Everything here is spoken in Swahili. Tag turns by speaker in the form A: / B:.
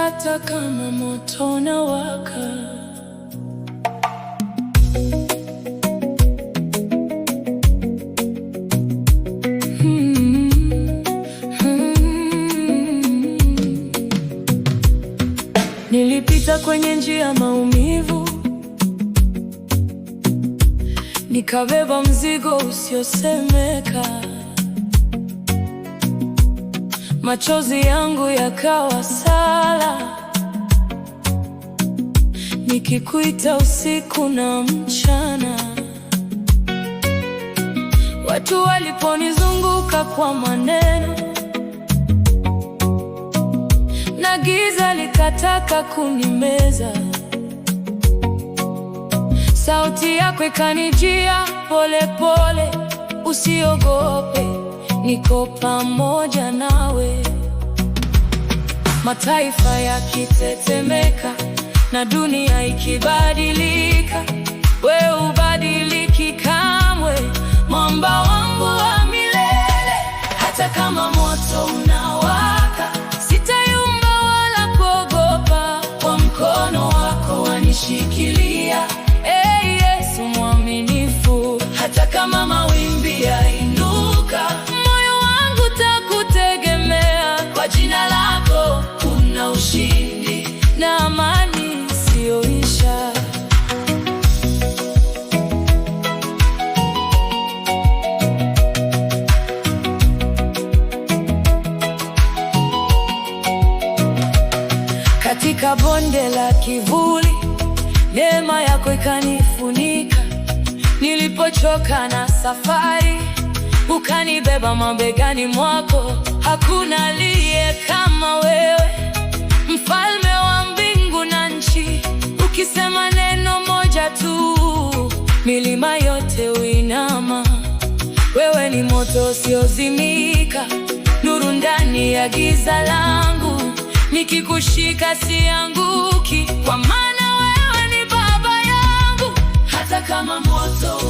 A: hata kama moto unawaka. Nilipita kwenye njia maumivu, nikabeba mzigo usiosemeka. Machozi yangu yakawa sala, nikikuita usiku na mchana. Watu waliponizunguka kwa maneno, na giza likataka kunimeza. Sauti yako ikanijia pole pole, usiogope, niko pamoja nawe. Mataifa yakitetemeka na dunia ikibadilika, wewe hubadiliki kamwe, mwamba wangu wa milele. Hata kama moto unawaka, sitayumba wala kuogopa, kwa mkono wako wanishikilia. Ee Yesu mwaminifu, hata kama mawimbi yainuka, moyo wangu takutegemea. Kwa jina lako kuna ushindi na amani isiyoisha. Katika bonde la kivuli, neema yako ikanifunika. Nilipochoka na safari, ukanibeba mabegani mwako. Hakuna aliye kama wewe, mfalme wa mbingu na nchi. Ukisema neno moja tu, milima yote huinama. Wewe ni moto usiozimika, nuru ndani ya giza langu. Nikikushika sianguki, kwa maana wewe ni baba yangu. Hata kama moto